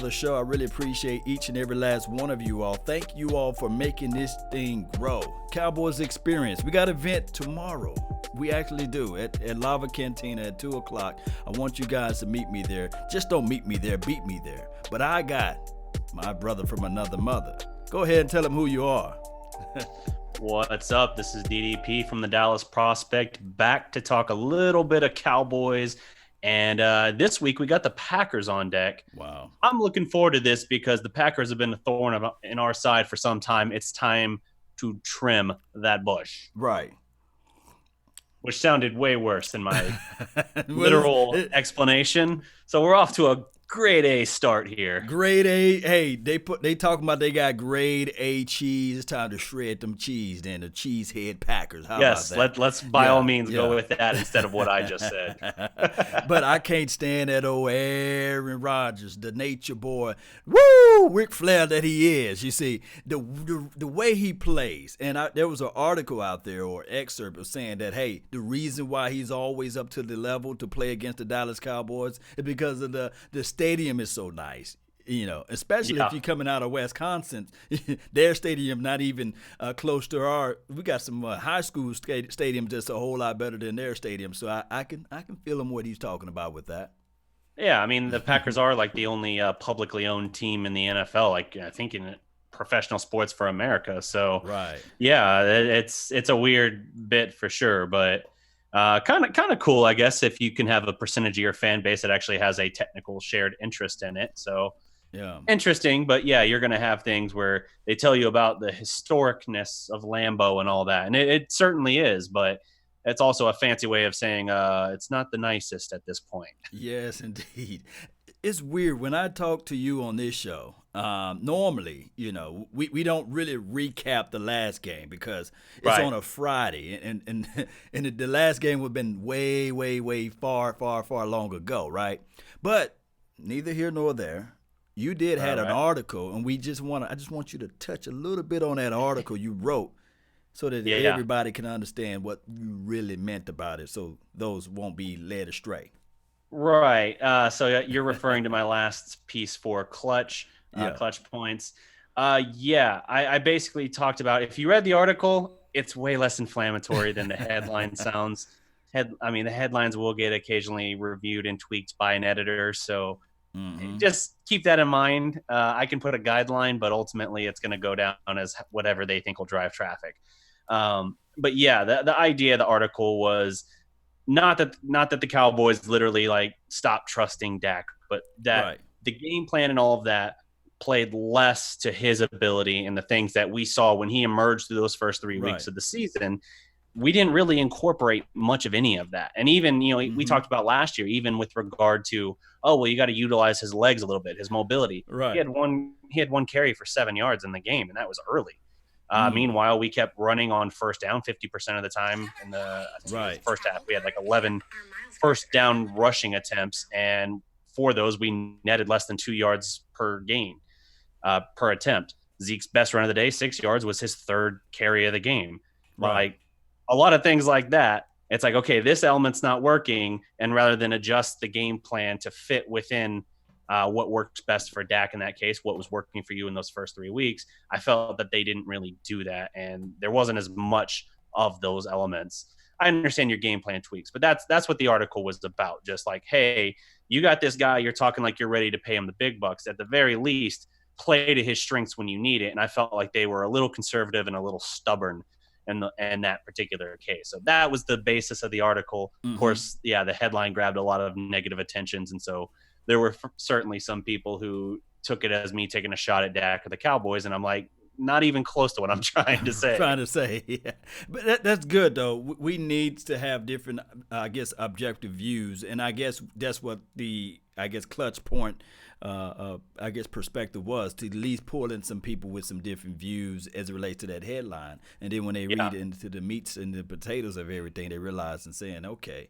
the show. I really appreciate each and every last one of you all. Thank you all for making this thing grow. Cowboys Experience. We got an event tomorrow. We actually do at Lava Cantina at 2 o'clock. I want you guys to meet me there. Just don't meet me there, beat me there. But I got my brother from another mother. Go ahead and tell him who you are. What's up? This is DDP from the Dallas Prospect, back to talk a little bit of Cowboys. And this week we got the Packers on deck. Wow. I'm looking forward to this because the Packers have been a thorn in our side for some time. It's time to trim that bush. Right. Which sounded way worse than my literal explanation. So we're off to a grade A start here. Grade A. Hey, they talking about they got grade A cheese. It's time to shred them cheese. Then the cheesehead Packers. How yes, about that? let's by all means go with that instead of what I just said. But I can't stand that old Aaron Rodgers, the nature boy. Woo, Ric Flair that he is. You see the way he plays. And there was an article out there or excerpt of saying that the reason why he's always up to the level to play against the Dallas Cowboys is because of the stadium is so nice, especially if you're coming out of Wisconsin. Their stadium not even close to our. We got some high school stadiums that's a whole lot better than their stadium. So I can feel him what he's talking about with that. Yeah, I mean the Packers are like the only publicly owned team in the NFL. Like I think in professional sports for America. So right, yeah, it's a weird bit for sure, but. Kind of cool, I guess, if you can have a percentage of your fan base that actually has a technical shared interest in it. So, yeah, interesting. But yeah, you're going to have things where they tell you about the historicness of Lambeau and all that, and it certainly is. But it's also a fancy way of saying it's not the nicest at this point. Yes, indeed. It's weird when I talk to you on this show. Normally, we don't really recap the last game because it's on a Friday, and the last game would have been way, way, way far long ago, right? But neither here nor there. You did had an article, and I just want you to touch a little bit on that article you wrote, so that everybody can understand what you really meant about it, so those won't be led astray. Right. So you're referring to my last piece for clutch points. I basically talked about, if you read the article, it's way less inflammatory than the headline sounds. The headlines will get occasionally reviewed and tweaked by an editor. So just keep that in mind. I can put a guideline, but ultimately it's going to go down as whatever they think will drive traffic. But yeah, the idea of the article was, not that the Cowboys literally stopped trusting Dak, but that the game plan and all of that played less to his ability, and the things that we saw when he emerged through those first 3 weeks of the season, we didn't really incorporate much of any of that. And even, we talked about last year, even with regard to, you got to utilize his legs a little bit, his mobility. Right. He had one carry for 7 yards in the game, and that was early. Meanwhile, we kept running on first down 50% of the time in the first half. We had 11 first down rushing attempts, and for those, we netted less than 2 yards per game, per attempt. Zeke's best run of the day, 6 yards, was his third carry of the game. Right. A lot of things like that. It's okay, this element's not working, and rather than adjust the game plan to fit within what works best for Dak in that case, what was working for you in those first 3 weeks, I felt that they didn't really do that, and there wasn't as much of those elements. I understand your game plan tweaks, but that's what the article was about. Just hey, you got this guy, you're talking like you're ready to pay him the big bucks. At the very least, play to his strengths when you need it, and I felt like they were a little conservative and a little stubborn in that particular case. So that was the basis of the article. Of course, the headline grabbed a lot of negative attentions, and so there were certainly some people who took it as me taking a shot at Dak or the Cowboys, and I'm not even close to what I'm trying to say. Yeah. But that's good, though. We need to have different, objective views, and I guess that's what the, clutch point, perspective was, to at least pull in some people with some different views as it relates to that headline, and then when they read into the meats and the potatoes of everything, they realize and saying, okay,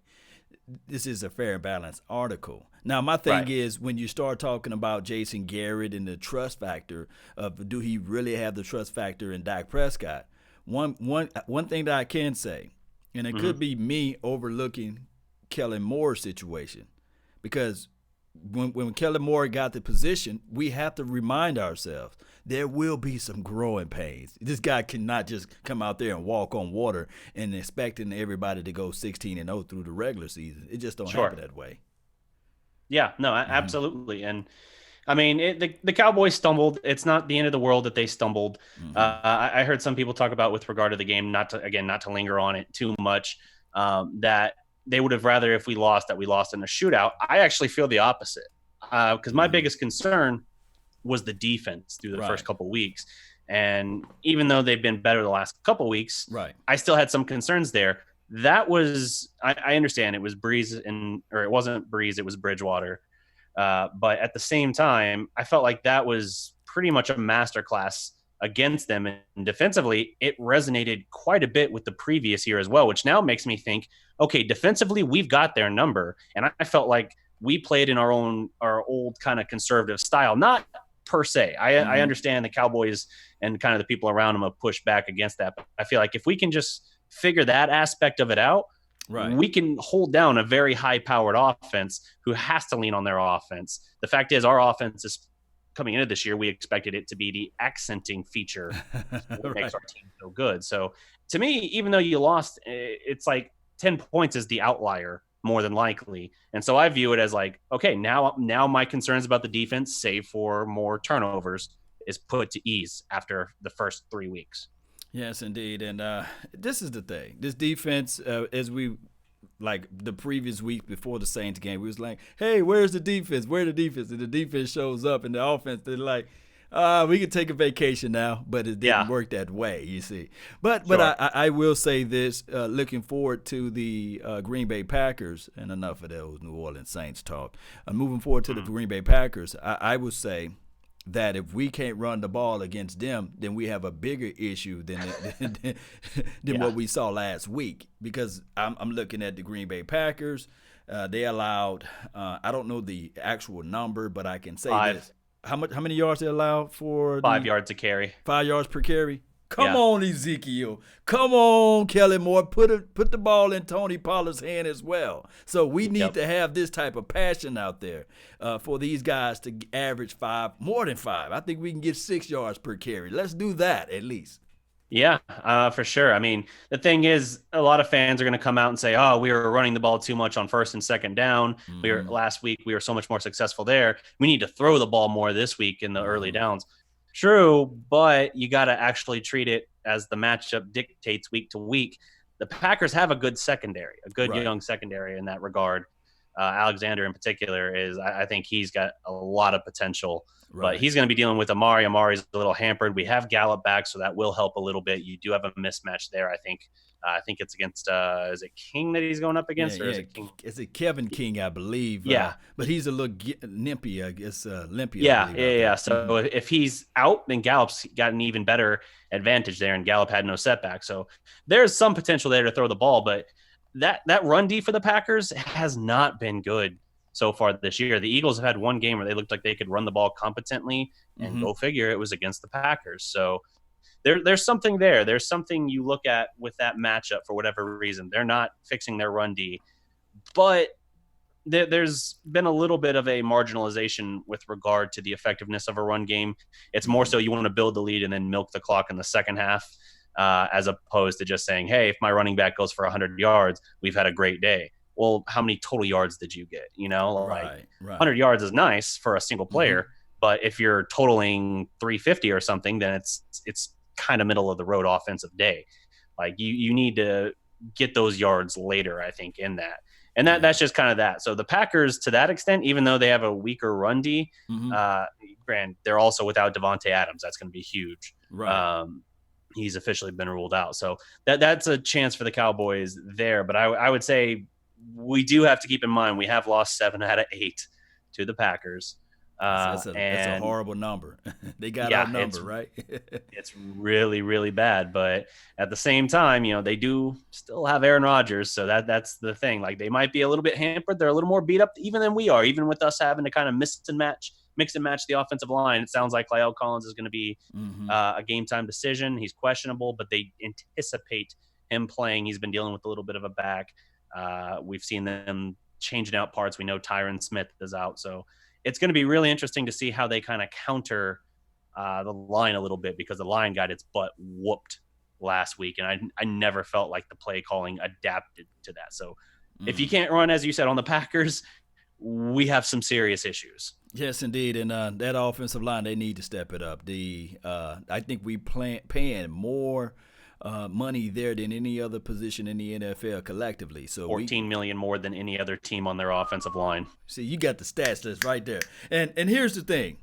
this is a fair and balanced article. Now, my thing is, when you start talking about Jason Garrett and the trust factor of, do he really have the trust factor in Dak Prescott? One thing that I can say, and it could be me overlooking Kellen Moore's situation, because when Kellen Moore got the position, we have to remind ourselves there will be some growing pains. This guy cannot just come out there and walk on water and expecting everybody to go 16-0 through the regular season. It just don't happen that way. Yeah, no, absolutely. And I mean, the Cowboys stumbled. It's not the end of the world that they stumbled. I heard some people talk about with regard to the game, not to linger on it too much, that they would have rather if we lost that we lost in a shootout. I actually feel the opposite because my biggest concern was the defense through the first couple weeks. And even though they've been better the last couple weeks, I still had some concerns there. That was, I understand it was Breeze or it wasn't Breeze, it was Bridgewater. But at the same time, I felt like that was pretty much a masterclass against them. And defensively, it resonated quite a bit with the previous year as well, which now makes me think, okay, defensively, we've got their number. And I felt like we played in our old kind of conservative style, not per se. I understand the Cowboys and kind of the people around them have pushed back against that. But I feel like if we can just figure that aspect of it out, we can hold down a very high-powered offense who has to lean on their offense. The fact is our offense is coming into this year, we expected it to be the accenting feature that makes our team so good. So to me, even though you lost, it's like 10 points is the outlier more than likely. And so I view it as like, okay, now my concerns about the defense, save for more turnovers, is put to ease after the first 3 weeks. Yes, indeed. And this is the thing. This defense, as we like the previous week before the Saints game, we was like, hey, where's the defense? Where's the defense? And the defense shows up and the offense, they're like, we can take a vacation now, but it didn't work that way, you see. But I will say this, looking forward to the Green Bay Packers, and enough of those New Orleans Saints talk. Moving forward to the Green Bay Packers, I would say that if we can't run the ball against them, then we have a bigger issue than what we saw last week. Because I'm looking at the Green Bay Packers. They allowed, I don't know the actual number, but I can say 5. this. How many yards they allowed for? 5 yards a carry. 5 yards per carry. Come on, Ezekiel. Come on, Kellen Moore. Put the ball in Tony Pollard's hand as well. So we need to have this type of passion out there for these guys to average more than 5. I think we can get 6 yards per carry. Let's do that at least. Yeah, for sure. I mean, the thing is, a lot of fans are going to come out and say, oh, we were running the ball too much on first and second down. Last week, we were so much more successful there. We need to throw the ball more this week in the early downs. True, but you got to actually treat it as the matchup dictates week to week. The Packers have a good secondary, a good young secondary in that regard. Alexander in particular I think he's got a lot of potential, but he's going to be dealing with Amari. Amari's a little hampered. We have Gallup back, so that will help a little bit. You do have a mismatch there, I think. I think it's against is it King that he's going up against, or is it King? Is it Kevin King, I believe? But he's a little limpy, I guess. Limpy. Yeah. So if he's out, then Gallup's got an even better advantage there, and Gallup had no setback. So there's some potential there to throw the ball, but that run D for the Packers has not been good so far this year. The Eagles have had one game where they looked like they could run the ball competently, and go figure, it was against the Packers. So there's something there. There's something you look at with that matchup for whatever reason. They're not fixing their run D, but there's been a little bit of a marginalization with regard to the effectiveness of a run game. It's more so you want to build the lead and then milk the clock in the second half, as opposed to just saying, hey, if my running back goes for 100 yards, we've had a great day. Well, how many total yards did you get? 100 yards is nice for a single player, but if you're totaling 350 or something, then it's kind of middle of the road offensive day. Like you need to get those yards later, I think, in that. And that's just kind of that. So the Packers, to that extent, even though they have a weaker run D, they're also without Devontae Adams. That's going to be huge. He's officially been ruled out. So that's a chance for the Cowboys there. But I would say we do have to keep in mind we have lost 7 out of 8 to the Packers. That's a horrible number. They got our number, right? It's really, really bad. But at the same time, they do still have Aaron Rodgers. So that's the thing. Like, they might be a little bit hampered. They're a little more beat up even than we are, even with us having to kind of mix and match the offensive line. It sounds like Lyle Collins is going to be a game time decision. He's questionable, but they anticipate him playing. He's been dealing with a little bit of a back. We've seen them changing out parts. We know Tyron Smith is out. So it's going to be really interesting to see how they kind of counter the line a little bit, because the line got its butt whooped last week. And I never felt like the play calling adapted to that. So if you can't run, as you said, on the Packers, we have some serious issues. Yes, indeed, and that offensive line, they need to step it up. I think we paying more money there than any other position in the NFL collectively. So $14 million more than any other team on their offensive line. See, you got the stats list right there. And here's the thing,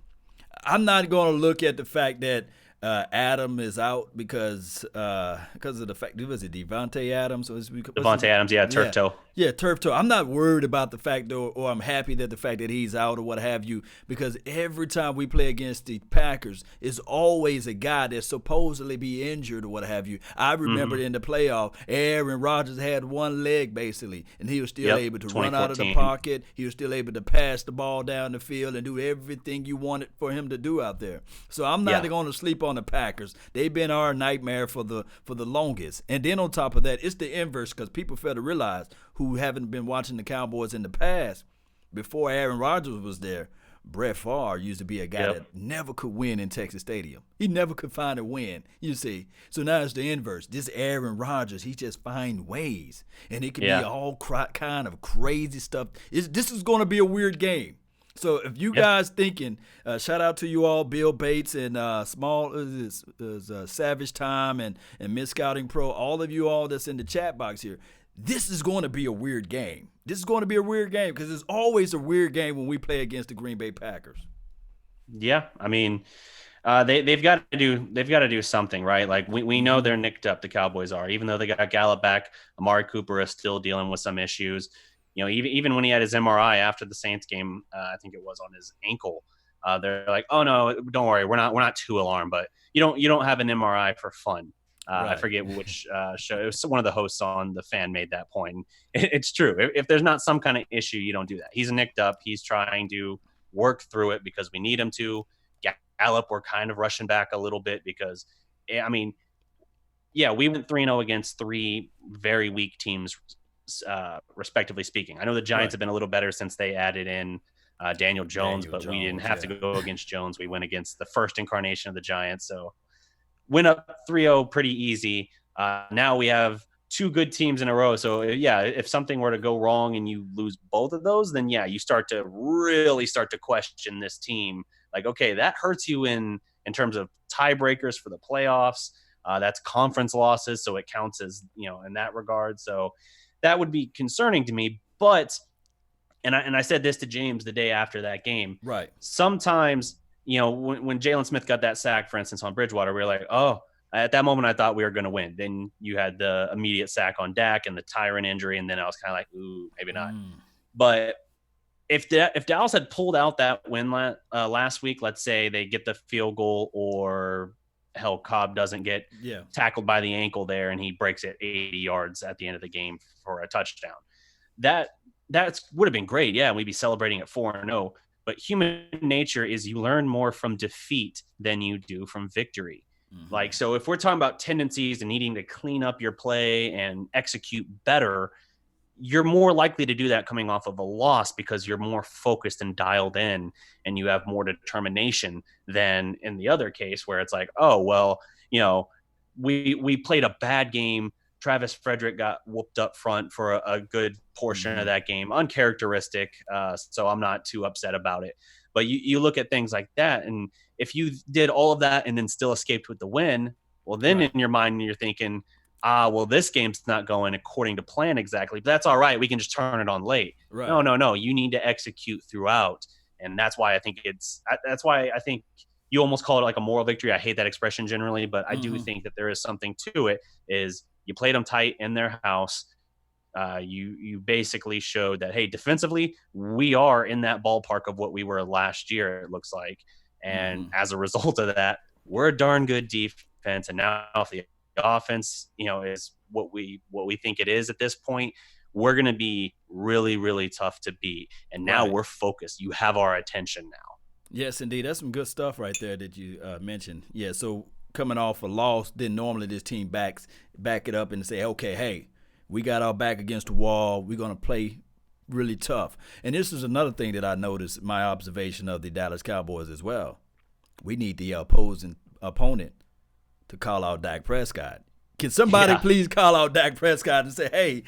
I'm not going to look at the fact that Adam is out because of the fact, was it Devontae Adams? Devontae Adams, turf toe. Yeah, turf toe. I'm not worried about the fact, or I'm happy that the fact that he's out or what have you, because every time we play against the Packers, it's always a guy that supposedly be injured or what have you. I remember in the playoff, Aaron Rodgers had one leg basically, and he was still able to run out of the pocket. He was still able to pass the ball down the field and do everything you wanted for him to do out there. So I'm not going to sleep on the Packers. They've been our nightmare for the longest. And then on top of that, it's the inverse, because people fail to realize, who haven't been watching the Cowboys in the past, before Aaron Rodgers was there, Brett Favre used to be a guy that never could win in Texas Stadium. He never could find a win, you see. So now it's the inverse. This Aaron Rodgers, he just find ways. And it can be all kind of crazy stuff. This is going to be a weird game. So if you guys thinking, shout out to you all, Bill Bates and Savage Time and Miss Scouting Pro, all of you all that's in the chat box here. This is going to be a weird game. This is going to be a weird game, because it's always a weird game when we play against the Green Bay Packers. Yeah, I mean, they've got to do something, right? Like we know they're nicked up. The Cowboys are, even though they got Gallup back. Amari Cooper is still dealing with some issues. You know, even when he had his MRI after the Saints game, I think it was on his ankle. They're like, "Oh no, don't worry, we're not too alarmed, but you don't have an MRI for fun." Right. I forget which show. It was one of the hosts on The Fan made that point. It's true. If there's not some kind of issue, you don't do that. He's nicked up. He's trying to work through it because we need him to. Gallup, we're kind of rushing back a little bit because, I mean, we went 3-0 against three very weak teams, respectively speaking. I know the Giants have been a little better since they added in Daniel Jones, but we didn't have to go against Jones. We went against the first incarnation of the Giants. So went up 3-0 pretty easy. Now we have two good teams in a row. So, if something were to go wrong and you lose both of those, then, you start to really question this team. Like, okay, that hurts you in terms of tiebreakers for the playoffs. That's conference losses, so it counts as, in that regard. So that would be concerning to me. But, and I said this to James the day after that game. Right. Sometimes, when Jalen Smith got that sack, for instance, on Bridgewater, we were like, oh, at that moment I thought we were going to win. Then you had the immediate sack on Dak and the Tyron injury, and then I was kind of like, ooh, maybe not. But if Dallas had pulled out that win last week, let's say they get the field goal, or hell, Cobb doesn't get tackled by the ankle there and he breaks it 80 yards at the end of the game for a touchdown, that would have been great. Yeah, we'd be celebrating at 4-0. But human nature is you learn more from defeat than you do from victory. Mm-hmm. Like, so if we're talking about tendencies and needing to clean up your play and execute better, you're more likely to do that coming off of a loss because you're more focused and dialed in and you have more determination than in the other case where it's like, oh, well, we played a bad game. Travis Frederick got whooped up front for a good portion of that game. Uncharacteristic, so I'm not too upset about it. But you look at things like that, and if you did all of that and then still escaped with the win, well, then in your mind you're thinking, well, this game's not going according to plan exactly, but that's all right. We can just turn it on late. Right. No. You need to execute throughout, and that's why I think you almost call it like a moral victory. I hate that expression generally, but I do think that there is something to it. Is you played them tight in their house. You basically showed that, hey, defensively, we are in that ballpark of what we were last year, it looks like. And as a result of that, we're a darn good defense. And now if the offense, is what we think it is at this point, we're going to be really, really tough to beat. And now we're focused. You have our attention now. Yes, indeed. That's some good stuff right there that you mentioned. Yeah, so coming off a loss, then normally this team back it up and say, okay, hey, we got our back against the wall. We're going to play really tough. And this is another thing that I noticed, my observation of the Dallas Cowboys as well. We need the opposing opponent to call out Dak Prescott. Can somebody Yeah. please call out Dak Prescott and say, hey,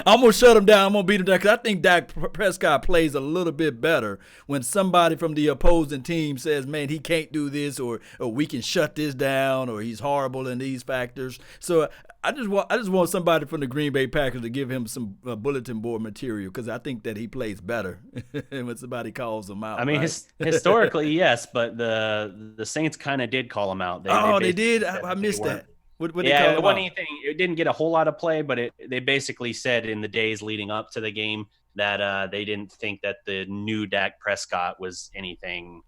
I'm going to shut him down. I'm going to beat him down? Because I think Dak Prescott plays a little bit better when somebody from the opposing team says, man, he can't do this, or we can shut this down, or he's horrible in these factors. So I just want somebody from the Green Bay Packers to give him some bulletin board material, because I think that he plays better when somebody calls him out. I mean, right? historically, yes, but the Saints kind of did call him out. They did? Said I missed weren't- that. What they Yeah, call it him wasn't out? anything. It didn't get a whole lot of play, but they basically said in the days leading up to the game that they didn't think that the new Dak Prescott was anything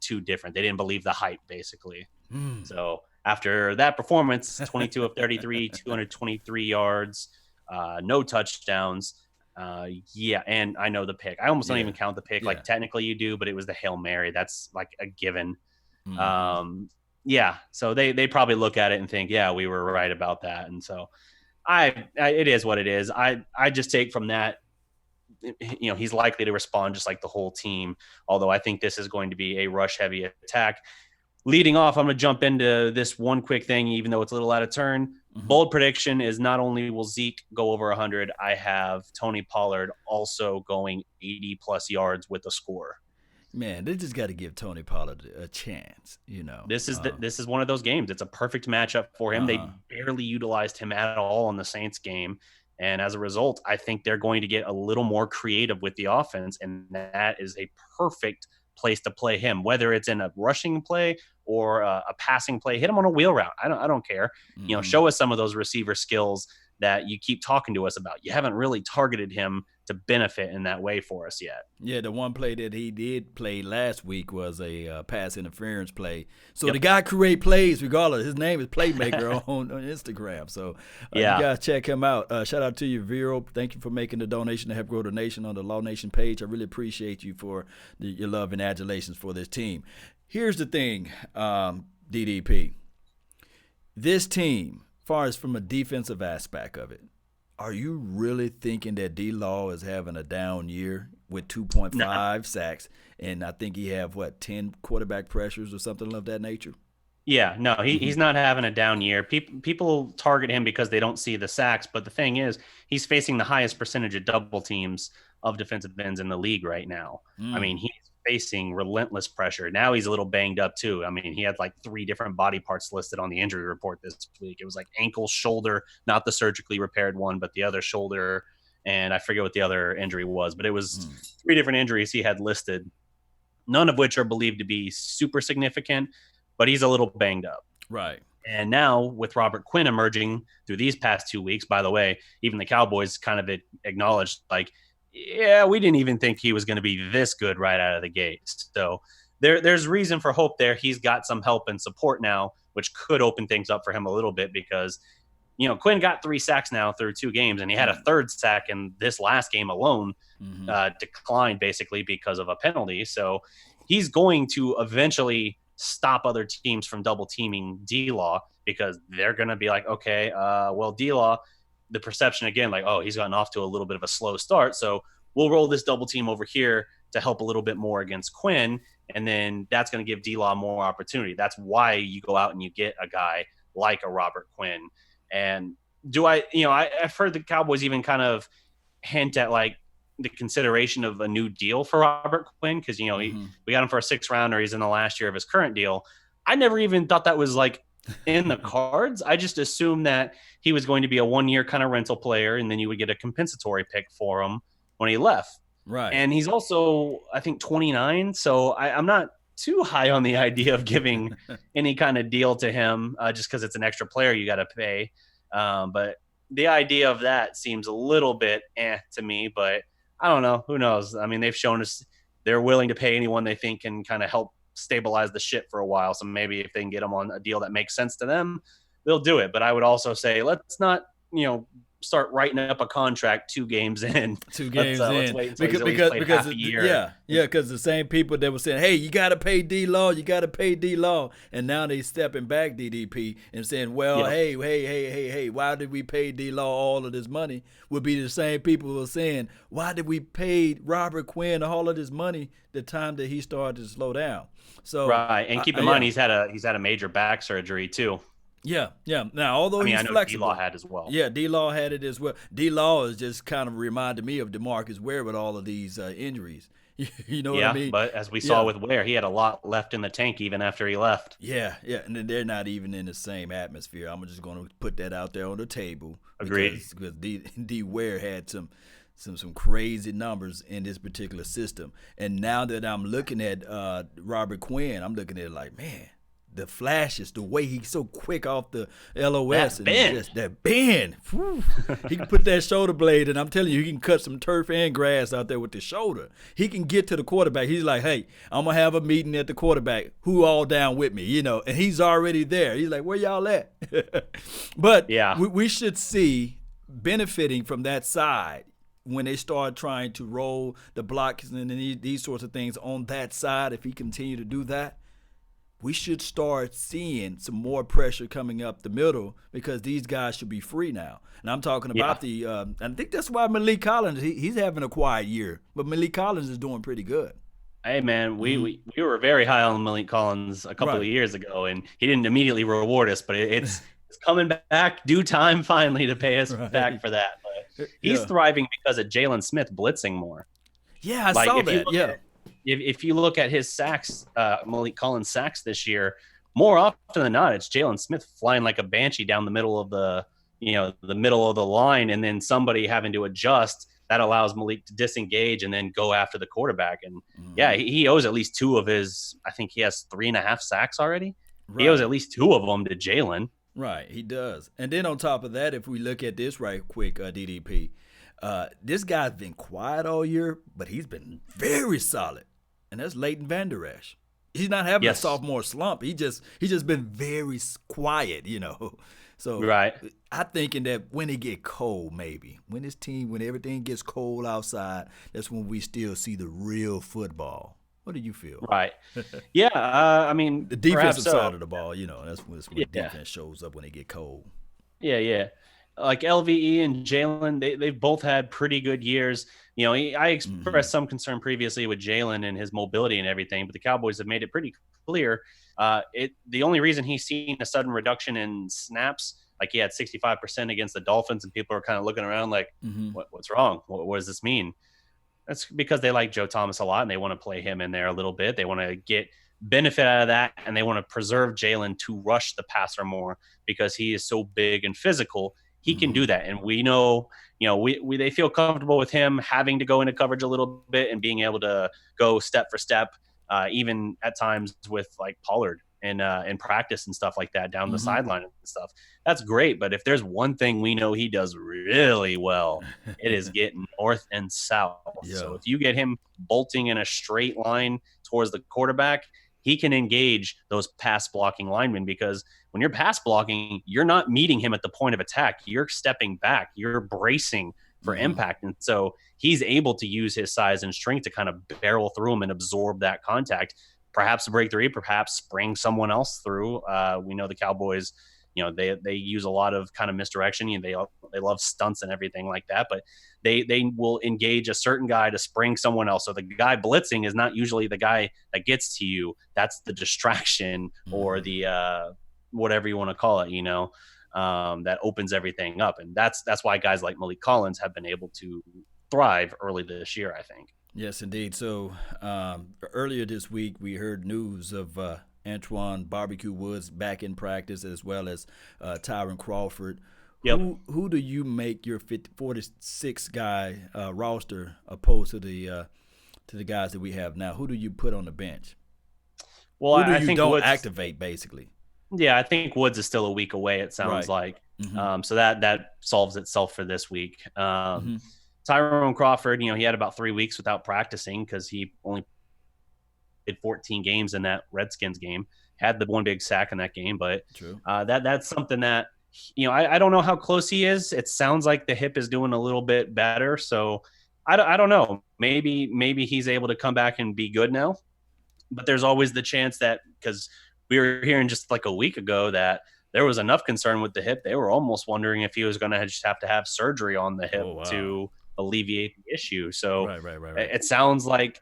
too different. They didn't believe the hype, basically. So after that performance, 22 of 33, 223 yards, no touchdowns. Yeah, and I know the pick. I almost don't even count the pick. Yeah. Like technically you do, but it was the Hail Mary. That's like a given. Yeah, so they probably look at it and think, yeah, we were right about that. And so it is what it is. I just take from that, he's likely to respond just like the whole team, although I think this is going to be a rush heavy attack. Leading off, I'm going to jump into this one quick thing, even though it's a little out of turn. Bold prediction is not only will Zeke go over 100, I have Tony Pollard also going 80 plus yards with a score. Man, they just got to give Tony Pollard a chance, This is one of those games. It's a perfect matchup for him. They barely utilized him at all in the Saints game. And as a result, I think they're going to get a little more creative with the offense. And that is a perfect place to play him, whether it's in a rushing play or a passing play. Hit him on a wheel route. I don't care. Show us some of those receiver skills that you keep talking to us about. You haven't really targeted him to benefit in that way for us yet. Yeah, the one play that he did play last week was a pass interference play. So the guy create plays regardless. His name is Playmaker on Instagram. So you guys check him out. Shout out to you, Vero. Thank you for making the donation to help grow the nation on the Law Nation page. I really appreciate you for your love and adulations for this team. Here's the thing, DDP. This team, as far as from a defensive aspect of it, are you really thinking that D-Law is having a down year with 2.5 sacks, and I think he have, 10 quarterback pressures or something of that nature? Yeah, no, he's not having a down year. People target him because they don't see the sacks, but the thing is, he's facing the highest percentage of double teams of defensive ends in the league right now. I mean, he's facing relentless pressure. Now he's a little banged up too. I mean, he had like 3 different body parts listed on the injury report this week. It was like ankle, shoulder, not the surgically repaired one, but the other shoulder. And I forget what the other injury was, but it was 3 different injuries he had listed, none of which are believed to be super significant, but he's a little banged up. Right. And now with Robert Quinn emerging through these past 2 weeks, by the way, even the Cowboys kind of acknowledged, like, yeah, we didn't even think he was going to be this good right out of the gate. So there's reason for hope there. He's got some help and support now, which could open things up for him a little bit because, Quinn got 3 sacks now through 2 games, and he had a 3rd sack in this last game alone, declined basically because of a penalty. So he's going to eventually stop other teams from double teaming D-Law because they're going to be like, okay, well, D-Law, the perception again, like, oh, he's gotten off to a little bit of a slow start. So we'll roll this double team over here to help a little bit more against Quinn. And then that's going to give D-Law more opportunity. That's why you go out and you get a guy like a Robert Quinn. And I've heard the Cowboys even kind of hint at like the consideration of a new deal for Robert Quinn. Cause we got him for a 6th rounder. He's in the last year of his current deal. I never even thought that was like in the cards. I just assumed that he was going to be a 1-year kind of rental player, and then you would get a compensatory pick for him when he left. Right. And he's also, I think, 29. So I'm not too high on the idea of giving any kind of deal to him just because it's an extra player you got to pay. But the idea of that seems a little bit to me, but I don't know. Who knows? I mean, they've shown us they're willing to pay anyone they think can kind of help stabilize the ship for a while. So maybe if they can get them on a deal that makes sense to them, they'll do it. But I would also say, let's not, start writing up a contract 2 games in. 2 games Let's in, wait until he's at least played half a year. because the same people that were saying, "Hey, you got to pay D-Law, you got to pay D-Law," and now they stepping back DDP and saying, "Well, Yep. hey, why did we pay D-Law all of this money?" Would be the same people who are saying, "Why did we pay Robert Quinn all of this money the time that he started to slow down?" So Right, and keep in mind he's had a major back surgery too. Yeah. Now, although he's I know flexible, D-Law had as well. Yeah, D-Law had it as well. D-Law is just kind of reminded me of DeMarcus Ware with all of these injuries. You know what I mean? But as we saw with Ware, he had a lot left in the tank even after he left. Yeah, and then they're not even in the same atmosphere. I'm just going to put that out there on the table. Agreed. Because D Ware had some crazy numbers in this particular system, and now that I'm looking at Robert Quinn, I'm looking at it like, man, the flashes, the way he's so quick off the LOS, that bend. Just that bend. He can put that shoulder blade, and I'm telling you, he can cut some turf and grass out there with the shoulder. He can get to the quarterback. He's like, hey, I'm gonna have a meeting at the quarterback. Who all down with me? And he's already there. He's like, where y'all at? But we should see benefiting from that side when they start trying to roll the blocks and these sorts of things on that side. If he continue to do that, we should start seeing some more pressure coming up the middle, because these guys should be free now. And I'm talking about I think that's why Malik Collins, he's having a quiet year, but Malik Collins is doing pretty good. Hey, man, we were very high on Malik Collins a couple of years ago, and he didn't immediately reward us, but it's coming back, due time finally to pay us back for that. But he's thriving because of Jalen Smith blitzing more. Yeah, I saw that. If you look at his sacks, Malik Collins' sacks this year, more often than not, it's Jalen Smith flying like a banshee down the middle of the middle of the line, and then somebody having to adjust. That allows Malik to disengage and then go after the quarterback. And he owes at least 2 of his. I think he has 3.5 sacks already. Right. He owes at least 2 of them to Jalen. Right, he does. And then on top of that, if we look at this right quick, DDP, this guy's been quiet all year, but he's been very solid. And that's Leighton Vander Esch. He's not having a sophomore slump. He just been very quiet, So I'm thinking that when it get cold, maybe when everything gets cold outside, that's when we still see the real football. What do you feel? Right. Yeah. I mean, the defensive side of the ball, that's when defense shows up when it get cold. Yeah. Like LVE and Jalen, they've both had pretty good years. I expressed some concern previously with Jalen and his mobility and everything, but the Cowboys have made it pretty clear. The only reason he's seen a sudden reduction in snaps, like he had 65% against the Dolphins, and people are kind of looking around like, what's wrong? What does this mean? That's because they like Joe Thomas a lot, and they want to play him in there a little bit. They want to get benefit out of that, and they want to preserve Jalen to rush the passer more because he is so big and physical. He can do that, and we know, they feel comfortable with him having to go into coverage a little bit and being able to go step for step, even at times with like Pollard and in practice and stuff like that down the sideline and stuff. That's great, but if there's one thing we know he does really well, it is getting north and south. Yeah. So if you get him bolting in a straight line towards the quarterback, he can engage those pass blocking linemen, because when you're pass blocking, you're not meeting him at the point of attack. You're stepping back. You're bracing for impact. And so he's able to use his size and strength to kind of barrel through him and absorb that contact, perhaps break 3, perhaps spring someone else through. We know the Cowboys, they use a lot of kind of misdirection. They love stunts and everything like that, but they will engage a certain guy to spring someone else. So the guy blitzing is not usually the guy that gets to you. That's the distraction or the whatever you want to call it, that opens everything up. And that's why guys like Malik Collins have been able to thrive early this year, I think. Yes, indeed. So earlier this week, we heard news of Antoine Barbecue Woods back in practice, as well as Tyron Crawford. Yep. Who do you make your 46 guy roster opposed to the guys that we have now? Who do you put on the bench? Well, I think don't Woods, activate basically. Yeah, I think Woods is still a week away. It sounds like so that solves itself for this week. Tyrone Crawford, he had about 3 weeks without practicing because he only did 14 games in that Redskins game. Had the one big sack in that game, but that's something that I don't know how close he is. It sounds like the hip is doing a little bit better. So I don't know. Maybe he's able to come back and be good now. But there's always the chance that, because we were hearing just like a week ago that there was enough concern with the hip, they were almost wondering if he was going to just have to have surgery on the hip Oh, wow. to alleviate the issue. So Right. it sounds like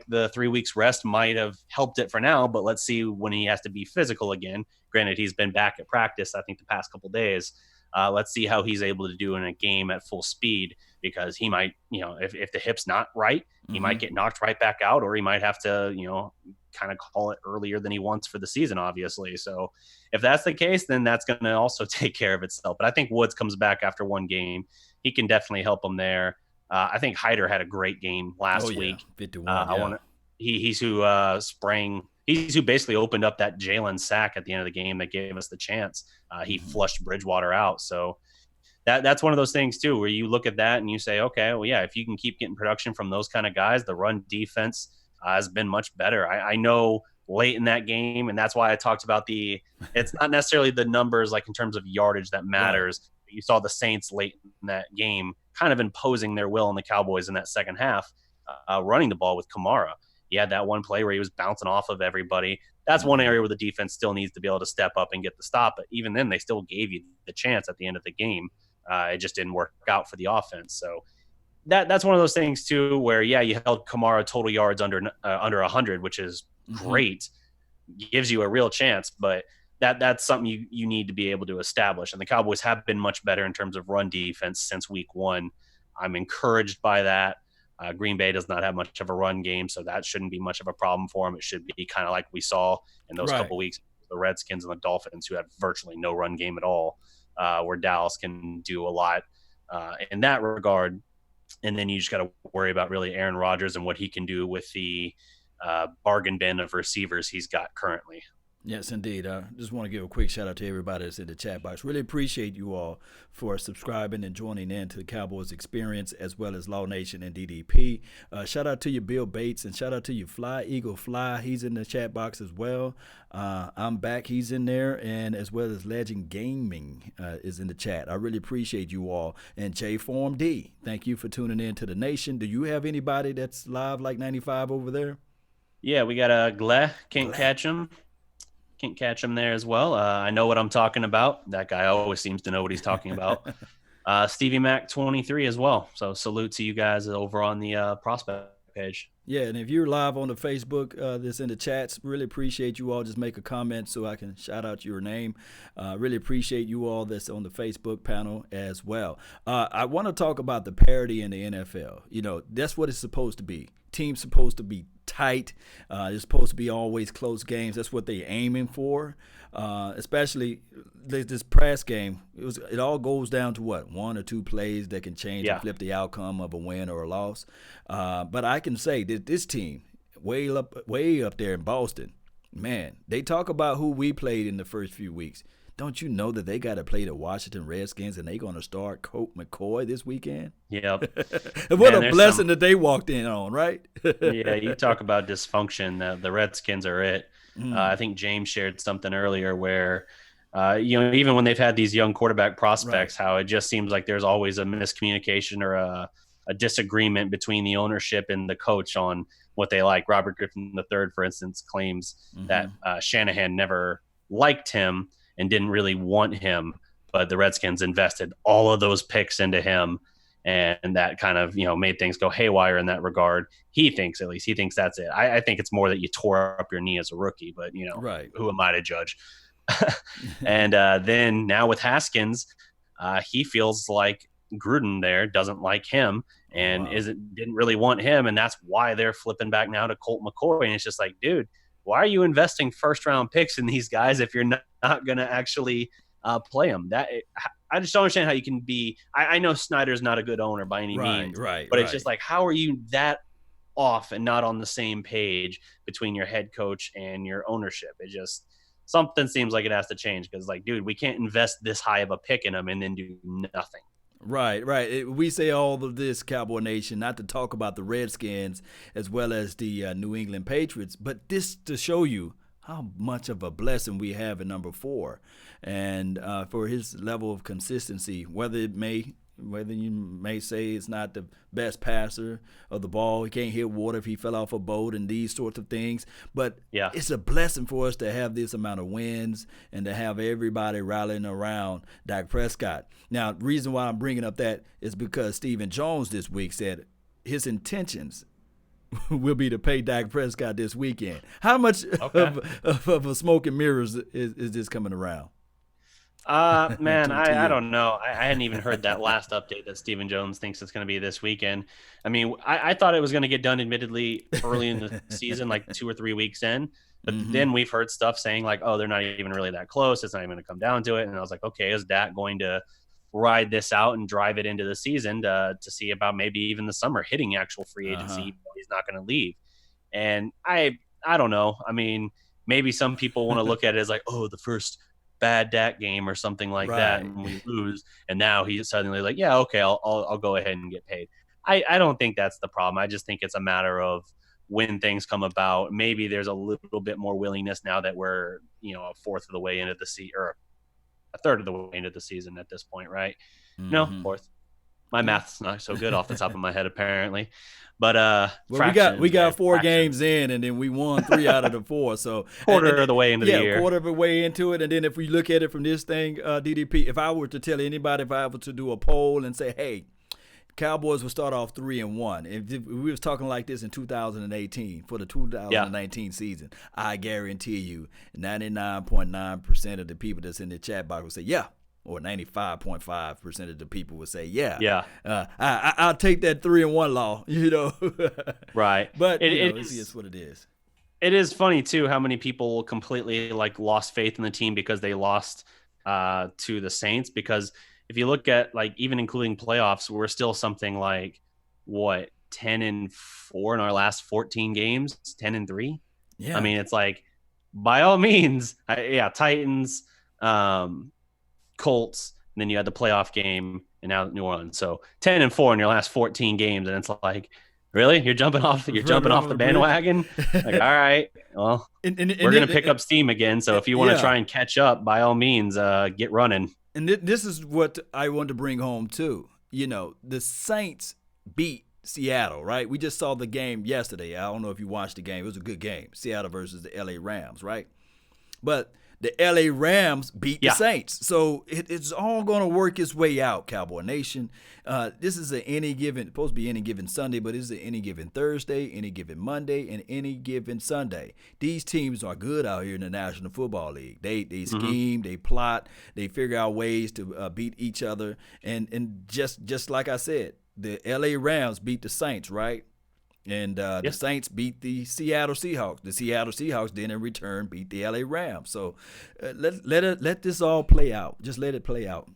the 3 weeks rest might have helped it for now, but let's see when he has to be physical again. Granted, he's been back at practice, I think, the past couple of days. Let's see how he's able to do in a game at full speed, because he might, if the hip's not right, he might get knocked right back out, or he might have to, kind of call it earlier than he wants for the season, obviously. So if that's the case, then that's going to also take care of itself. But I think Woods comes back after one game. He can definitely help him there. I think Hyder had a great game last week. 51. I want to. He's who basically opened up that Jalen sack at the end of the game that gave us the chance. He flushed Bridgewater out. So that's one of those things too, where you look at that and you say, okay, well, yeah, if you can keep getting production from those kind of guys, the run defense has been much better. I know late in that game, and that's why I talked about it's not necessarily the numbers like in terms of yardage that matters. Right. You saw the Saints late in that game kind of imposing their will on the Cowboys in that second half, running the ball with Kamara. He had that one play where he was bouncing off of everybody. That's one area where the defense still needs to be able to step up and get the stop. But even then, they still gave you the chance at the end of the game. It just didn't work out for the offense. So that's one of those things too, where you held Kamara total yards under 100, which is great, gives you a real chance. But that's something you need to be able to establish. And the Cowboys have been much better in terms of run defense since week one. I'm encouraged by that. Green Bay does not have much of a run game, so that shouldn't be much of a problem for them. It should be kind of like we saw in those couple weeks, the Redskins and the Dolphins, who had virtually no run game at all, where Dallas can do a lot in that regard. And then you just got to worry about really Aaron Rodgers and what he can do with the bargain bin of receivers he's got currently. Yes, indeed. I just want to give a quick shout out to everybody that's in the chat box. Really appreciate you all for subscribing and joining in to the Cowboys Experience, as well as Law Nation and DDP. Shout out to you, Bill Bates, and shout out to you, Fly Eagle Fly. He's in the chat box as well. I'm back. He's in there, and as well as Legend Gaming is in the chat. I really appreciate you all. And J Form D, thank you for tuning in to the nation. Do you have anybody that's live like 95 over there? Yeah, we got a Gleh. Can't catch him. Can't catch him there as well. I know what I'm talking about. That guy always seems to know what he's talking about. Stevie Mac 23 as well. So salute to you guys over on the prospect page. Yeah, and if you're live on the Facebook that's in the chats, really appreciate you all. Just make a comment so I can shout out your name. Really appreciate you all that's on the Facebook panel as well. I want to talk about the parity in the NFL. That's what it's supposed to be. Team's supposed to be tight. It's supposed to be always close games. That's what they're aiming for. Especially this press game. It all goes down to what? One or two plays that can change and flip the outcome of a win or a loss. But I can say that this team, way up there in Boston, man, they talk about who we played in the first few weeks. Don't you know that they got to play the Washington Redskins and they're going to start Colt McCoy this weekend? Yep. What a blessing that they walked in on, right? Yeah, you talk about dysfunction. The Redskins are it. I think James shared something earlier where, even when they've had these young quarterback prospects, how it just seems like there's always a miscommunication or a disagreement between the ownership and the coach on what they like. Robert Griffin III, for instance, claims that Shanahan never liked him and didn't really want him, but the Redskins invested all of those picks into him, and that kind of made things go haywire in that regard. He thinks that's it. I think it's more that you tore up your knee as a rookie, but who am I to judge? And then now with Haskins, he feels like Gruden there doesn't like him and didn't really want him, and that's why they're flipping back now to Colt McCoy. And it's just like, dude, why are you investing first-round picks in these guys if you're not going to actually play them? I just don't understand how you can be – I know Snyder's not a good owner by any means. But it's just like, how are you that off and not on the same page between your head coach and your ownership? It just – something seems like it has to change because, like, dude, we can't invest this high of a pick in them and then do nothing. Right. We say all of this, Cowboy Nation, not to talk about the Redskins as well as the New England Patriots, but this to show you how much of a blessing we have in number 4, and for his level of consistency, whether you may say it's not the best passer of the ball, he can't hit water if he fell off a boat and these sorts of things, but Yeah. it's a blessing for us to have this amount of wins and to have everybody rallying around Dak Prescott. Now, the reason why I'm bringing up that is because Stephen Jones this week said his intentions will be to pay Dak Prescott this weekend. How much of a smoke and mirrors is this coming around? Man, to I you. don't know. I hadn't even heard that last update that Stephen Jones thinks it's going to be this weekend. I mean, I thought it was going to get done admittedly early in the season, like 2 or 3 weeks in. But then we've heard stuff saying like, oh, they're not even really that close. It's not even going to come down to it. And I was like, okay, is Dak going to ride this out and drive it into the season to see about maybe even the summer hitting actual free agency? Even though he's not going to leave. And I don't know. I mean, maybe some people want to look at it as like, oh, the first bad Dak game or something like that, and we lose, and now he's suddenly like, yeah, okay, I'll go ahead and get paid. I don't think that's the problem. I just think it's a matter of when things come about. Maybe there's a little bit more willingness now that we're a fourth of the way into the season, or a third of the way into the season at this point, right? No, fourth. My math's not so good off the top of my head, apparently. But well, we got 4 games in, and then we won 3 out of the 4. So quarter of the way into the year. Quarter of the way into it. And then if we look at it from this thing, DDP, if I were to tell anybody, if I were to do a poll and say, hey, Cowboys will start off 3-1. If we was talking like this in 2018 for the 2019 season, I guarantee you 99.9% of the people that's in the chat box would say, yeah. Or 95.5% of the people would say, yeah. Yeah. I'll take that 3-1 law, Right. But it is what it is. It is funny, too, how many people completely lost faith in the team because they lost to the Saints. Because if you look at, even including playoffs, we're still something like, 10-4 in our last 14 games? 10-3? Yeah. I mean, it's like, by all means, Titans, Colts, and then you had the playoff game, and now New Orleans. So 10-4 in your last 14 games, and it's like, really, you're jumping off the bandwagon? Like, all right, well, we're gonna pick up steam again. So if you want to try and catch up, by all means, get running. And this is what I want to bring home too. The Saints beat Seattle, right? We just saw the game yesterday. I don't know if you watched the game. It was a good game. Seattle versus the LA Rams, right? But the LA Rams beat the Saints. So it's all going to work its way out, Cowboy Nation. This is supposed to be any given Sunday, but this is any given Thursday, any given Monday, and any given Sunday. These teams are good out here in the National Football League. They scheme, they plot, they figure out ways to beat each other. And just like I said, the LA Rams beat the Saints, right? And the Saints beat the Seattle Seahawks. The Seattle Seahawks then in return beat the LA Rams. So let this all play out. Just let it play out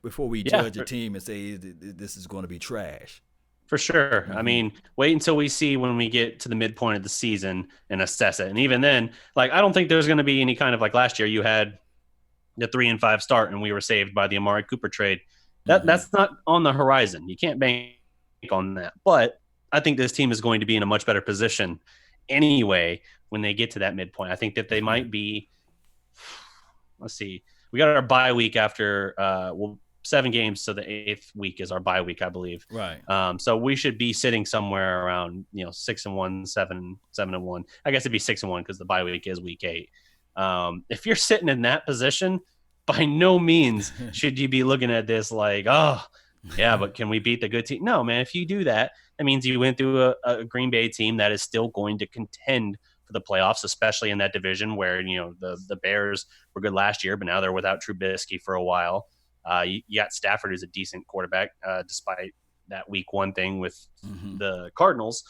before we judge a team and say this is going to be trash. For sure. I mean, wait until we see when we get to the midpoint of the season and assess it. And even then, I don't think there's going to be any kind of last year you had the 3-5 start and we were saved by the Amari Cooper trade. That's not on the horizon. You can't bank on that. But I think this team is going to be in a much better position anyway when they get to that midpoint. I think that they might be, let's see, we got our bye week after 7 games, so the 8th week is our bye week, I believe. Right. So we should be sitting somewhere around 6-1, 7-1. I guess it'd be 6-1 because the bye week is week 8. If you're sitting in that position, by no means should you be looking at this like, oh, yeah, but can we beat the good team? No, man. If you do that, that means you went through a Green Bay team that is still going to contend for the playoffs, especially in that division where, the Bears were good last year, but now they're without Trubisky for a while. You got Stafford, who's a decent quarterback, despite that week 1 thing with the Cardinals.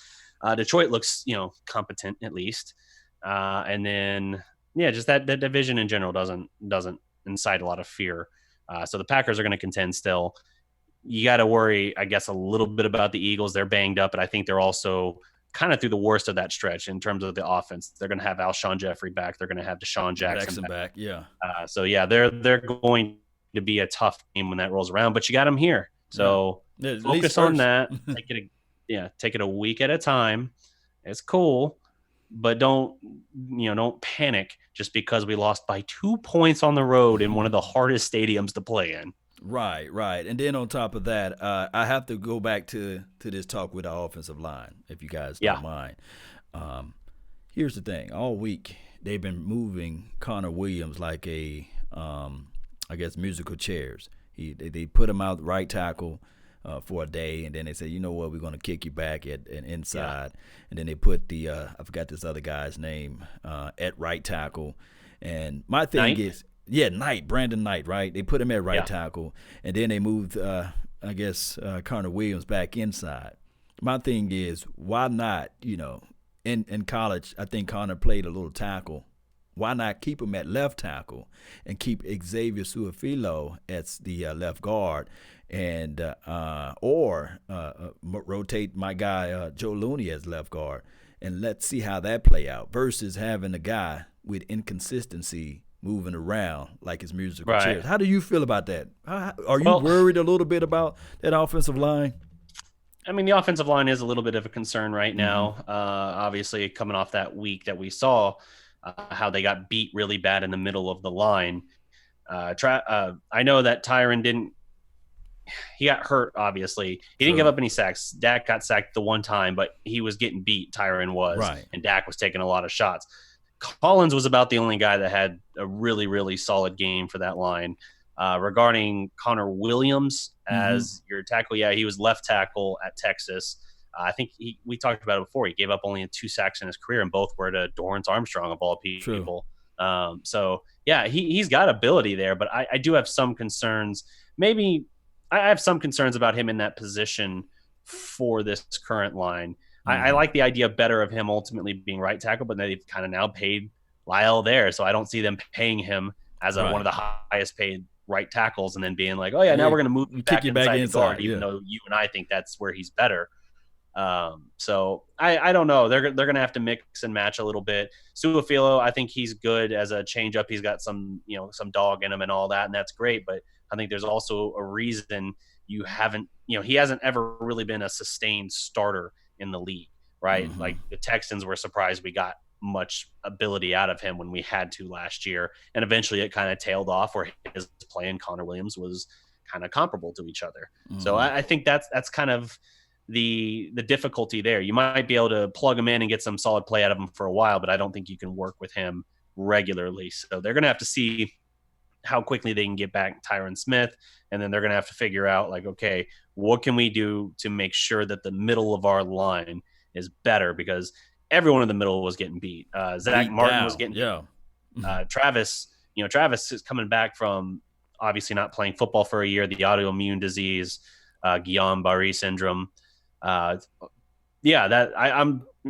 Detroit looks, competent at least. And then, just that division in general doesn't incite a lot of fear. So the Packers are going to contend still. You got to worry, I guess, a little bit about the Eagles. They're banged up, but I think they're also kind of through the worst of that stretch in terms of the offense. They're going to have Alshon Jeffrey back. They're going to have Deshaun Jackson back. Yeah. So they're going to be a tough game when that rolls around. But you got them here, so focus on that. Take it a week at a time. It's cool, but don't panic just because we lost by 2 points on the road in one of the hardest stadiums to play in. Right, right. And then on top of that, I have to go back to this talk with the offensive line, if you guys don't Yeah. mind. Um, Here's the thing: all week they've been moving Connor Williams like I guess, musical chairs. They put him out right tackle for a day, and then they said, you know what, we're going to kick you back at inside, and then they put the I forgot this other guy's name at right tackle, and my thing Knight? is. Yeah, Brandon Knight, right? They put him at right Yeah. tackle, and then they moved, I guess, Connor Williams back inside. My thing is, why not, in college, I think Connor played a little tackle. Why not keep him at left tackle and keep Xavier Suafilo as the left guard, and or rotate my guy Joe Looney as left guard, and let's see how that play out versus having a guy with inconsistency moving around like his musical Right. chairs. How do you feel about that? Are you Well, worried a little bit about that offensive line? I mean, the offensive line is a little bit of a concern right now. Obviously, coming off that week that we saw, how they got beat really bad in the middle of the line. I know that he got hurt, obviously. He didn't give up any sacks. Dak got sacked the one time, but he was getting beat, Tyron was, Right. and Dak was taking a lot of shots. Collins was about the only guy that had a really, really solid game for that line. Regarding Connor Williams as your tackle, yeah, he was left tackle at Texas. I think we talked about it before. He gave up only 2 sacks in his career, and both were to Dorrance Armstrong, of all people. So, yeah, he's got ability there, but I do have some concerns. Maybe I have some concerns about him in that position for this current line. I like the idea better of him ultimately being right tackle, but they've kind of now paid Lyle there, so I don't see them paying him as one of the highest paid right tackles and then being like, oh, yeah, now we're going to move back inside the guard, even though you and I think that's where he's better. So I don't know. They're going to have to mix and match a little bit. Suafilo, I think he's good as a changeup. He's got some dog in him and all that, and that's great. But I think there's also a reason he hasn't ever really been a sustained starter in the league, right? Like the Texans were surprised we got much ability out of him when we had to last year, and eventually it kind of tailed off where his play and Connor Williams was kind of comparable to each other. So I think that's kind of the difficulty there. You might be able to plug him in and get some solid play out of him for a while, but I don't think you can work with him regularly. So they're going to have to see how quickly they can get back Tyron Smith, and then they're going to have to figure out, like, okay, what can we do to make sure that the middle of our line is better, because everyone in the middle was getting beat. Zach Martin was getting beat. Travis is coming back from obviously not playing football for a year, the autoimmune disease, Guillain-Barré syndrome.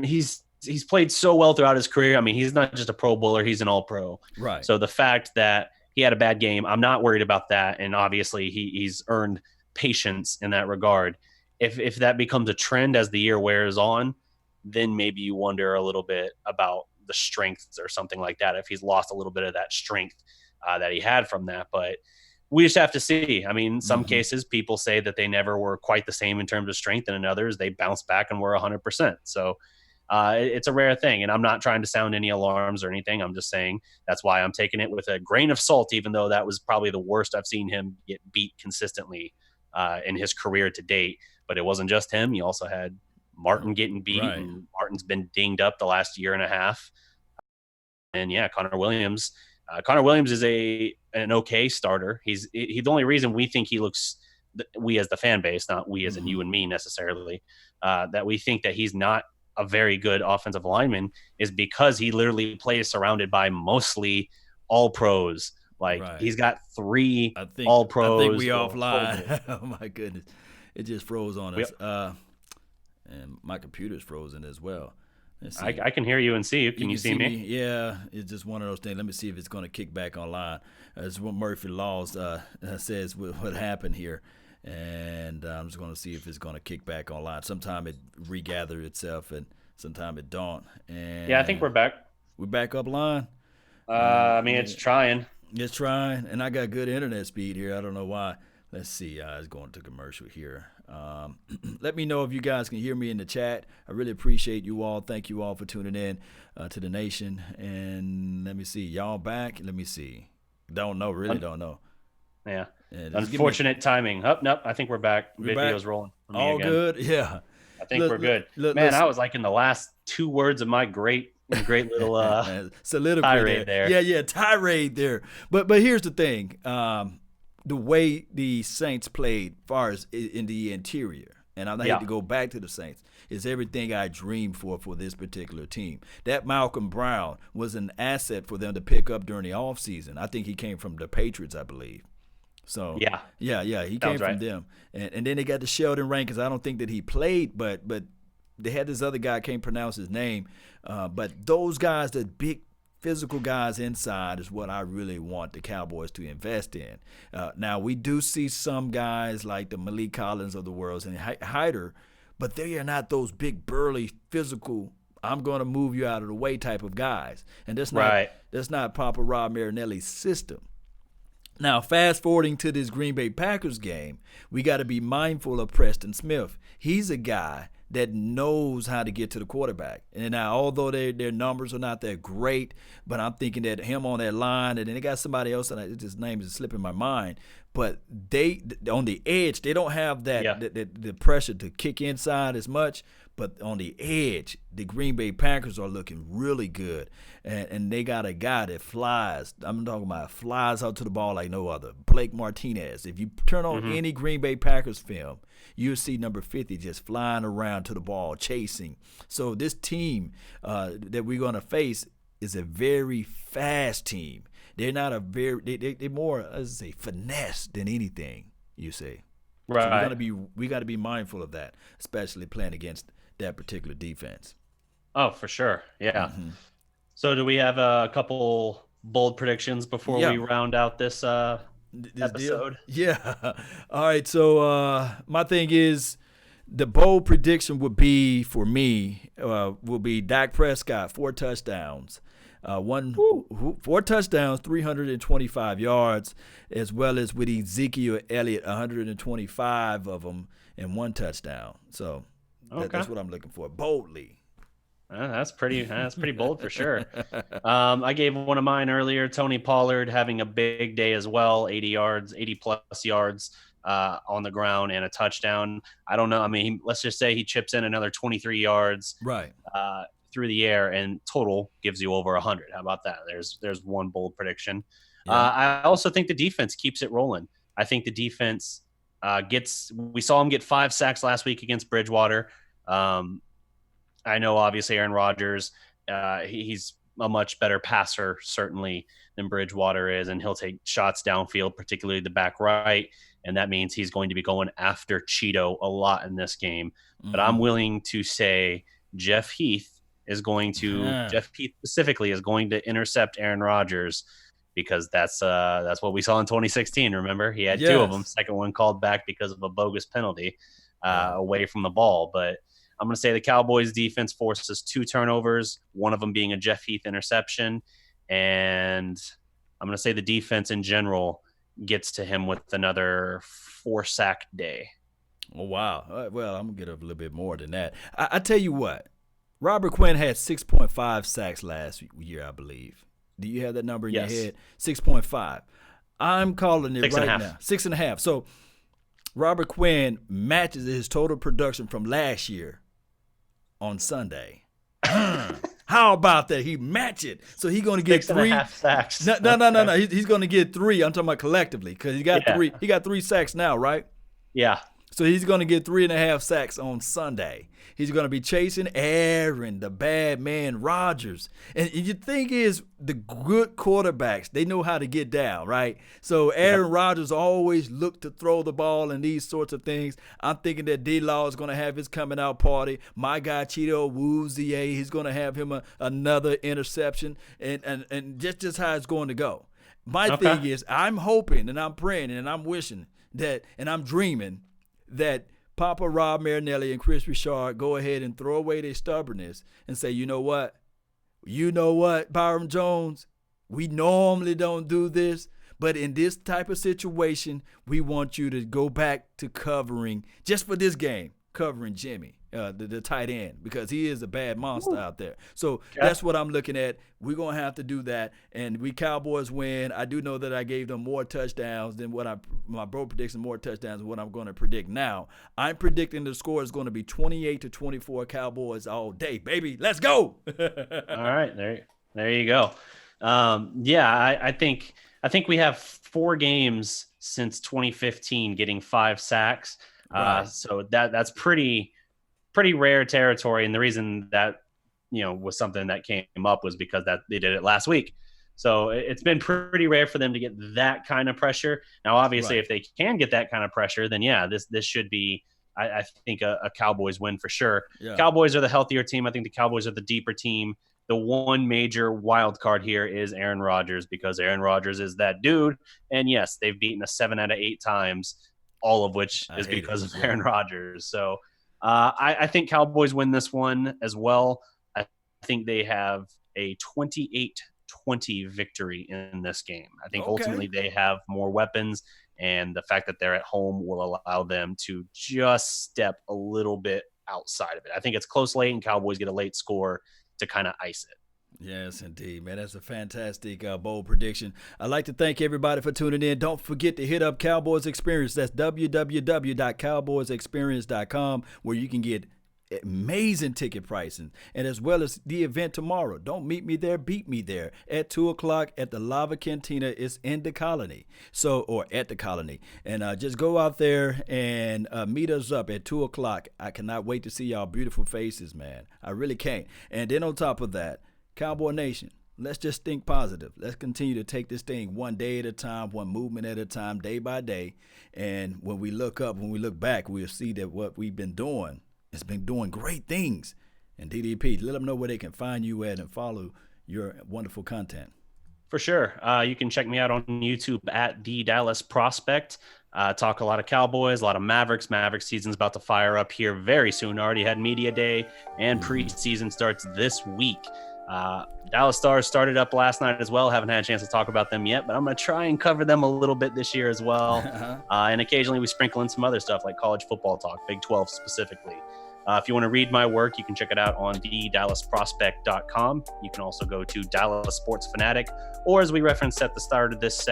He's played so well throughout his career. I mean, he's not just a Pro Bowler, he's an All-Pro. Right. So the fact that he had a bad game, I'm not worried about that. And obviously he's earned patience in that regard. If that becomes a trend as the year wears on, then maybe you wonder a little bit about the strengths or something like that, if he's lost a little bit of that strength that he had from that. But we just have to see. I mean, in some cases, people say that they never were quite the same in terms of strength, and in others, they bounced back and were 100%. So it's a rare thing, and I'm not trying to sound any alarms or anything. I'm just saying that's why I'm taking it with a grain of salt, even though that was probably the worst I've seen him get beat consistently in his career to date. But it wasn't just him. You also had Martin getting beat, and Martin's been dinged up the last year and a half. And yeah, Connor Williams is an okay starter. He's the only reason we think he looks, we as the fan base, not we as in you and me necessarily, that we think that he's not a very good offensive lineman, is because he literally plays surrounded by mostly all pros. He's got 3 all pros. I think we offline. Oh my goodness, it just froze on us. And my computer's frozen as well. I can hear you and see you. Can you see me? Yeah, it's just one of those things. Let me see if it's going to kick back online. It's what Murphy Laws says what happened here. And I'm just going to see if it's going to kick back online. Sometime it regather itself, and sometime it don't. And yeah, I think we're back. We're back up line. I mean, it's trying. It's trying, and I got good internet speed here. I don't know why. Let's see. It's going to commercial here. Let me know if you guys can hear me in the chat. I really appreciate you all. Thank you all for tuning in to the nation. And let me see. Y'all back? Let me see. Don't know. Really don't know. Yeah. Unfortunate timing. Oh, nope. I think we're back. Video's rolling. All again. Good? Yeah. I think we're good. Man, I was like in the last 2 words of my great little tirade there. Yeah, tirade there. But here's the thing. The way the Saints played far as in the interior, and I hate to go back to the Saints, is everything I dreamed for this particular team. That Malcolm Brown was an asset for them to pick up during the offseason. I think he came from the Patriots, I believe. So he came from them. And then they got the Sheldon Rankins. I don't think that he played, but they had this other guy, I can't pronounce his name. But those guys, the big physical guys inside, is what I really want the Cowboys to invest in. Now, we do see some guys like the Malik Collins of the world and Hyder, but they are not those big, burly, physical, I'm going to move you out of the way type of guys. And that's not Papa Rob Marinelli's system. Now, fast forwarding to this Green Bay Packers game, we got to be mindful of Preston Smith. He's a guy that knows how to get to the quarterback. And now, although their numbers are not that great, but I'm thinking that him on that line, and then they got somebody else, and his name is slipping my mind, but they on the edge, they don't have the pressure to kick inside as much. But on the edge, the Green Bay Packers are looking really good. And they got a guy that flies. I'm talking about flies out to the ball like no other. Blake Martinez. If you turn on any Green Bay Packers film, you'll see number 50 just flying around to the ball, chasing. So this team that we're going to face is a very fast team. They're not they're more, let's say, finesse than anything, you say. Right. So we got to be mindful of that, especially playing against that particular defense. Oh, for sure. Yeah. Mm-hmm. So do we have a couple bold predictions before we round out this episode? Deal? Yeah. All right. So my thing is, the bold prediction would be, for me, will be Dak Prescott, 4 touchdowns. 4 touchdowns, 325 yards, as well as with Ezekiel Elliott, 125 of them and 1 touchdown. So that's what I'm looking for. Boldly. That's pretty bold for sure. I gave one of mine earlier. Tony Pollard having a big day as well, 80 plus yards on the ground and a touchdown. I don't know. I mean, let's just say he chips in another 23 yards. Right. Through the air, and total gives you over 100. How about that? There's one bold prediction. Yeah. I also think the defense keeps it rolling. I think the defense we saw him get 5 sacks last week against Bridgewater. I know obviously Aaron Rodgers, he's a much better passer certainly than Bridgewater is, and he'll take shots downfield, particularly the back right, and that means he's going to be going after Cheeto a lot in this game. Mm-hmm. But I'm willing to say Jeff Heath specifically is going to intercept Aaron Rodgers, because that's what we saw in 2016. Remember, he had 2 of them. Second one called back because of a bogus penalty away from the ball. But I'm going to say the Cowboys defense forces 2 turnovers, one of them being a Jeff Heath interception. And I'm going to say the defense in general gets to him with another 4-sack day. Oh, wow. Well, I'm going to get a little bit more than that. I tell you what. Robert Quinn had 6.5 sacks last year, I believe. Do you have that number in your head? 6.5. I'm calling it right now. 6.5. So Robert Quinn matches his total production from last year on Sunday. How about that? He match it. So he's going to get 3 sacks. No. He's going to get 3. I'm talking about collectively, because he got 3. He got 3 sacks now, right? Yeah. So he's going to get 3.5 sacks on Sunday. He's going to be chasing Aaron, the bad man, Rodgers. And the thing is, the good quarterbacks, they know how to get down, right? So Aaron Rodgers always look to throw the ball and these sorts of things. I'm thinking that D-Law is going to have his coming out party. My guy, Cheeto Woozier, he's going to have him another interception. And just how it's going to go. My thing is, I'm hoping and I'm praying and I'm wishing that, and I'm dreaming that Papa Rob Marinelli and Chris Richard go ahead and throw away their stubbornness and say, you know what, Byron Jones, we normally don't do this, But in this type of situation, we want you to go back to covering, just for this game, covering Jimmy, the tight end, because he is a bad monster out there. So that's what I'm looking at. We're going to have to do that. And we Cowboys win. I do know that I gave them more touchdowns than what my bro prediction, more touchdowns than what I'm going to predict now. I'm predicting the score is going to be 28-24 Cowboys all day, baby. Let's go. All right. There you go. I think we have 4 games since 2015 getting 5 sacks. Right. So that's pretty rare territory. And the reason that, was something that came up was because that they did it last week. So it's been pretty rare for them to get that kind of pressure. Now, obviously, if they can get that kind of pressure, then this should be, I think, a Cowboys win for sure. Yeah. Cowboys are the healthier team. I think the Cowboys are the deeper team. The one major wild card here is Aaron Rodgers, because Aaron Rodgers is that dude. And yes, they've beaten us 7 out of 8 times, all of which is because of Aaron Rodgers. So I think Cowboys win this one as well. I think they have a 28-20 victory in this game. I think ultimately they have more weapons, and the fact that they're at home will allow them to just step a little bit outside of it. I think it's close late, and Cowboys get a late score to kind of ice it. Yes, indeed, man. That's a fantastic, bold prediction. I'd like to thank everybody for tuning in. Don't forget to hit up Cowboys Experience. That's www.cowboysexperience.com, where you can get amazing ticket pricing, and as well as the event tomorrow. Don't meet me there, beat me there at 2:00 at the Lava Cantina. It's in the Colony, or at the Colony, and just go out there and meet us up at 2:00. I cannot wait to see y'all beautiful faces, man. I really can't. And then on top of that, Cowboy Nation, let's just think positive. Let's continue to take this thing one day at a time, one movement at a time, day by day. And when we look back, we'll see that what we've been doing, it's been doing great things. And DDP, let them know where they can find you at and follow your wonderful content. For sure. You can check me out on YouTube at The Dallas Prospect. Talk a lot of Cowboys, a lot of Mavericks. Mavericks season's about to fire up here very soon. Already had media day, and preseason starts this week. Dallas Stars started up last night as well. Haven't had a chance to talk about them yet, but I'm going to try and cover them a little bit this year as well. And occasionally we sprinkle in some other stuff like college football talk, Big 12 specifically. If you want to read my work, you can check it out on thedallasprospect.com. You can also go to Dallas Sports Fanatic, or as we referenced at the start of this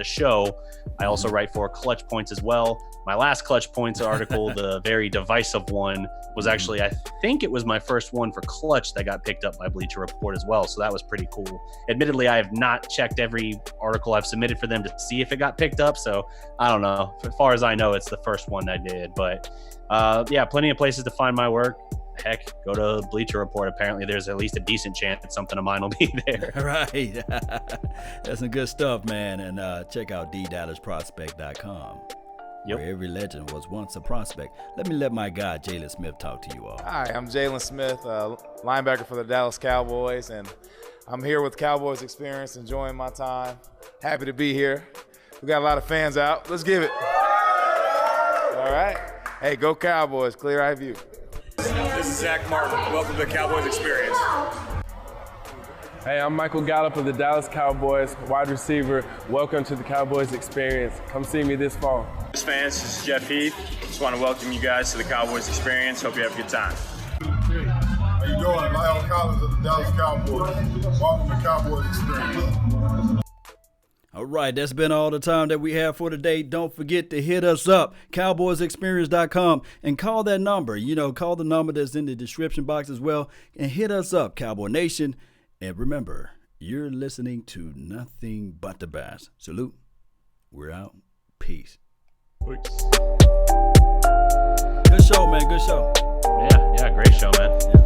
show, I also write for Clutch Points as well. My last Clutch Points article, the very divisive one, was actually, I think it was my first one for Clutch that got picked up by Bleacher Report as well. So that was pretty cool. Admittedly, I have not checked every article I've submitted for them to see if it got picked up. So I don't know. As far as I know, it's the first one I did. But plenty of places to find my work. Heck, go to Bleacher Report. Apparently, there's at least a decent chance that something of mine will be there. Right. That's some good stuff, man. And check out thedallasprospect.com. Yep. Where every legend was once a prospect. Let me let my guy, Jalen Smith, talk to you all. Hi, I'm Jalen Smith, linebacker for the Dallas Cowboys, and I'm here with Cowboys Experience, enjoying my time. Happy to be here. We got a lot of fans out. Let's give it. All right. Hey, go Cowboys. Clear eye view. This is Zach Martin. Welcome to the Cowboys Experience. Hey, I'm Michael Gallup of the Dallas Cowboys, wide receiver. Welcome to the Cowboys Experience. Come see me this fall. Fans, this is Jeff Heath. Just want to welcome you guys to the Cowboys Experience. Hope you have a good time. How you doing? Lyle Collins of the Dallas Cowboys. Welcome to Cowboys Experience. All right, that's been all the time that we have for today. Don't forget to hit us up, cowboysexperience.com, and call that number. Call the number that's in the description box as well, and hit us up, Cowboy Nation. And remember, you're listening to nothing but the best. Salute. We're out. Peace. Peace. Good show, man. Good show. Yeah, great show, man. Yeah.